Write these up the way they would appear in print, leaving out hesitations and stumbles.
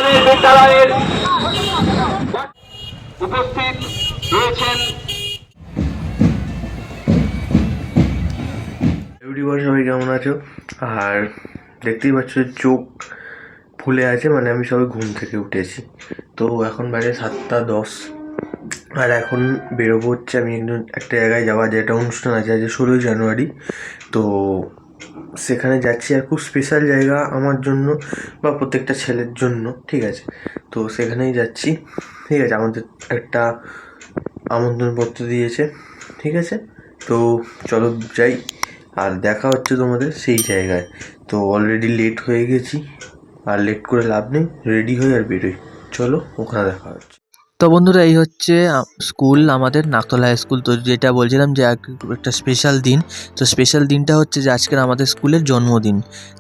প্রাণের বিদ্যালয়ের উপস্থিত রয়েছেন। এভরিওয়ান, সবাই কেমন আছো? আর দেখতেই পাচ্ছ চোখ ফুলে আছে, মানে আমি সবাই ঘুম থেকে উঠেছি। তো এখন বাজে 7:10 আর এখন বেরোবো হচ্ছে আমি একটা জায়গায় যাওয়া যায়, একটা অনুষ্ঠান আছে আজ 16ই জানুয়ারি। তো সেখানে যাচ্ছি, আর খুব স্পেশাল জায়গা আমার জন্য বা প্রত্যেকটা ছেলের জন্য, ঠিক আছে? তো সেখানেই যাচ্ছি, ঠিক আছে? আমাদের একটা আমন্ত্রণপত্র দিয়েছে, ঠিক আছে? তো চলো যাই, আর দেখা হচ্ছে তোমাদের সেই জায়গায়। তো অলরেডি লেট হয়ে গেছি, আর লেট করে লাভ নেই, রেডি হই আর বেরোই। চলো, ওখানে দেখা হচ্ছে। তো বন্ধুরা, এই হচ্ছে স্কুল, আমাদের নাকতলা হাই স্কুল। তো যেটা বলছিলাম যে একটা স্পেশাল দিন। তো স্পেশাল দিনটা হচ্ছে যে আজকের আমাদের স্কুলের জন্মদিন।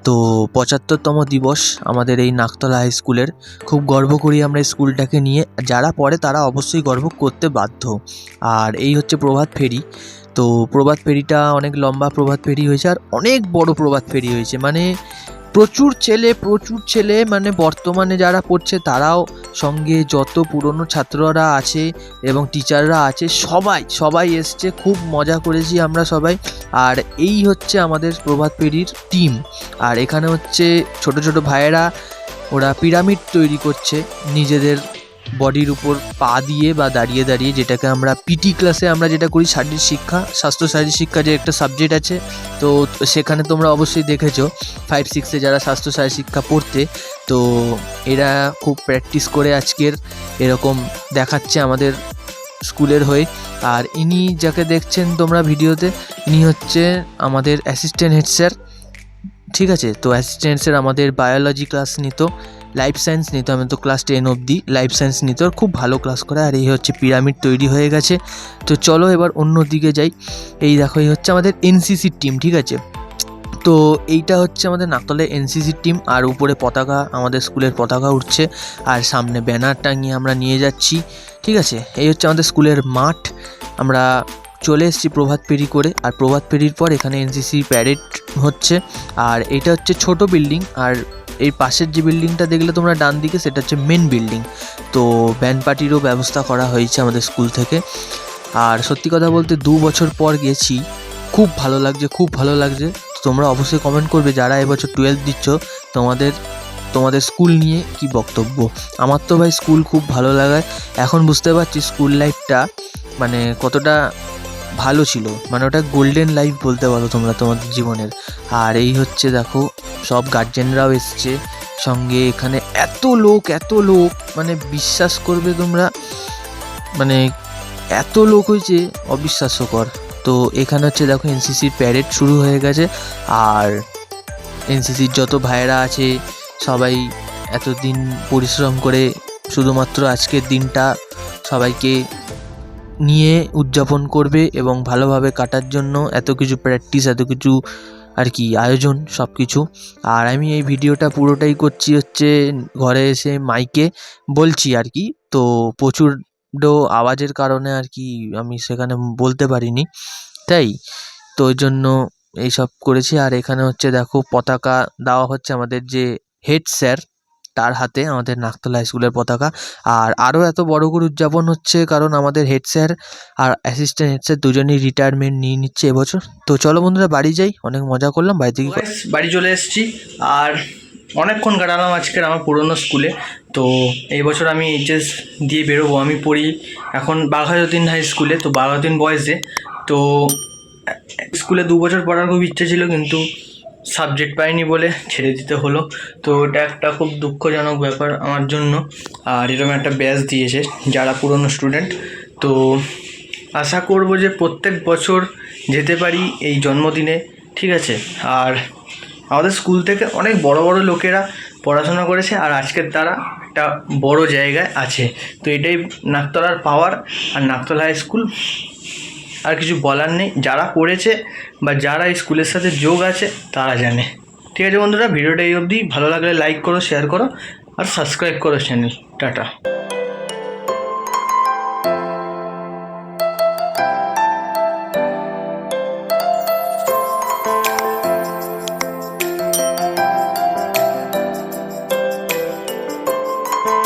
তো 75তম দিবস আমাদের এই নাকতলা হাই স্কুলের। খুব গর্ব করি আমরা এই স্কুলটাকে নিয়ে, যারা পড়ে তারা অবশ্যই গর্ব করতে বাধ্য। আর এই হচ্ছে প্রভাত ফেরি। তো প্রভাত ফেরিটা অনেক লম্বা প্রভাত ফেরি হয়েছে, আর অনেক বড় প্রভাত ফেরি হয়েছে, মানে প্রচুর ছেলে, মানে বর্তমানে যারা পড়ছে তারাও, সঙ্গে যত পুরনো ছাত্ররা আছে এবং টিচাররা আছে, সবাই এসছে। খুব মজা করেছি আমরা সবাই। আর এই হচ্ছে আমাদের প্রভাত ফেরির টিম। আর এখানে হচ্ছে ছোট ছোট ভাইয়েরা, ওরা পিরামিড তৈরি করছে নিজেদের বডির উপর পা দিয়ে বা দাঁড়িয়ে, যেটাকে আমরা পিটি ক্লাসে আমরা যেটা করি, স্বাস্থ্য শারীরিক শিক্ষা যে একটা সাবজেক্ট আছে। তো সেখানে তোমরা অবশ্যই দেখেছো 5-6-এ যারা স্বাস্থ্য শারীরিক শিক্ষা পড়তে। তো এরা খুব প্র্যাকটিস করে আজকের এরকম দেখাচ্ছে আমাদের স্কুলের হয়ে। আর ইনি যাকে দেখছেন তোমরা ভিডিওতে, ইনি হচ্ছে আমাদের অ্যাসিস্ট্যান্ট হেড স্যার, ঠিক আছে? তো অ্যাসিস্ট্যান্ট স্যার আমাদের বায়োলজি ক্লাস নিত, লাইফ সায়েন্স নিত। আমি তো ক্লাস 10 অবধি লাইফ সায়েন্স নিত, আর খুব ভালো ক্লাস করে। আর এই হচ্ছে পিরামিড তৈরি হয়ে গেছে। তো চলো এবার অন্য দিকে যাই। এই দেখো, এই হচ্ছে আমাদের এনসিসির টিম, ঠিক আছে? তো এইটা হচ্ছে আমাদের নাকতলায় এনসিসির টিম। আর উপরে পতাকা, আমাদের স্কুলের পতাকা উঠছে, আর সামনে ব্যানার টাঙিয়ে আমরা নিয়ে যাচ্ছি, ঠিক আছে? এই হচ্ছে আমাদের স্কুলের মাঠ। আমরা চলে এসেছি প্রভাত ফেরি করে, আর প্রভাত ফেরির পর এখানে এনসিসি প্যারেড হচ্ছে। আর এটা হচ্ছে ছোট বিল্ডিং, আর এই পাশের যে বিল্ডিংটা দেখলে তোমরা ডান দিকে, সেটা হচ্ছে মেন বিল্ডিং। তো ব্যান্ড পার্টিরও ব্যবস্থা করা হয়েছে আমাদের স্কুল থেকে। আর সত্যি কথা বলতে 2 বছর পর গেছি, খুব ভালো লাগছে। তোমরা অবশ্যই কমেন্ট করবে যারা এবছর 12 দিচ্ছ, তোমাদের স্কুল নিয়ে কি বক্তব্য। আমার তো ভাই স্কুল খুব ভালো লাগায়। এখন বুঝতে পারছি স্কুল লাইফটা মানে কতটা ভালো ছিল, মানে ওটা গোল্ডেন লাইফ বলতে পারো তোমরা তোমাদের জীবনের। আর এই হচ্ছে দেখো, সব গার্জেনরাও এসছে সঙ্গে। এখানে এত লোক, মানে বিশ্বাস করবে তোমরা, মানে এত লোক হয়েছে অবিশ্বাস্যকর। তো এখানে হচ্ছে দেখো এনসিসির প্যারেড শুরু হয়ে গেছে। আর এনসিসির যত ভাইয়েরা আছে সবাই এতদিন পরিশ্রম করে শুধুমাত্র আজকের দিনটা সবাইকে নিয়ে উদযাপন করবে এবং ভালোভাবে কাটার জন্য এত কিছু প্র্যাকটিস, এত কিছু আর কি আয়োজন, সব কিছু। আর আমি এই ভিডিওটা পুরোটাই করছি হচ্ছে ঘরে এসে মাইকে বলছি আর কি। তো প্রচুর আওয়াজের কারণে আর কি আমি সেখানে বলতে পারিনি, তাই তো ওই জন্য এইসব করেছি। আর এখানে হচ্ছে দেখো পতাকা দেওয়া হচ্ছে আমাদের যে হেড স্যার, তার হাতে আমাদের নাকতলা স্কুলের পতাকা। আর আরও এত বড় করে উদযাপন হচ্ছে কারণ আমাদের হেড স্যার আর অ্যাসিস্ট্যান্ট হেড স্যার দুজনেই রিটায়ারমেন্ট নিয়ে নিচ্ছে এবছর। তো চলো বন্ধুরা বাড়ি যাই, অনেক মজা করলাম বাড়ি থেকে। বাড়ি চলে এসেছি, আর অনেকক্ষণ কাটালাম আজকের আমার পুরনো স্কুলে। তো এই বছর আমি এইচএস দিয়ে বেরোবো। আমি পড়ি এখন বাঘাযতীন হাই স্কুলে, তো বাঘাযতীন বয়েজে। তো স্কুলে 2 বছর পড়ার খুব ইচ্ছে ছিল, কিন্তু সাবজেক্ট পাইনি বলে ছেড়ে দিতে হলো। তো এটা একটা খুব দুঃখজনক ব্যাপার আমার জন্য। আর এরকম একটা ব্যাচ দিয়েছে যারা পুরনো স্টুডেন্ট। তো আশা করব যে প্রত্যেক বছর যেতে পারি এই জন্মদিনে, ঠিক আছে? আর আমাদের স্কুল থেকে অনেক বড় বড় লোকেরা পড়াশোনা করেছে, আর আজকের তারা একটা বড় জায়গায় আছে। তো এটাই নাকতলার পাওয়ার। আর নাকতলা হাই স্কুল, আর কিছু বলার নেই। যারা পড়েছে বা যারা এই স্কুলের সাথে যোগ আছে তারা জানে। ঠিক আছে বন্ধুরা, ভিডিওটা এই অবধি। ভালো লাগলে লাইক করো, শেয়ার করো, আর সাবস্ক্রাইব করো চ্যানেল। টাটা।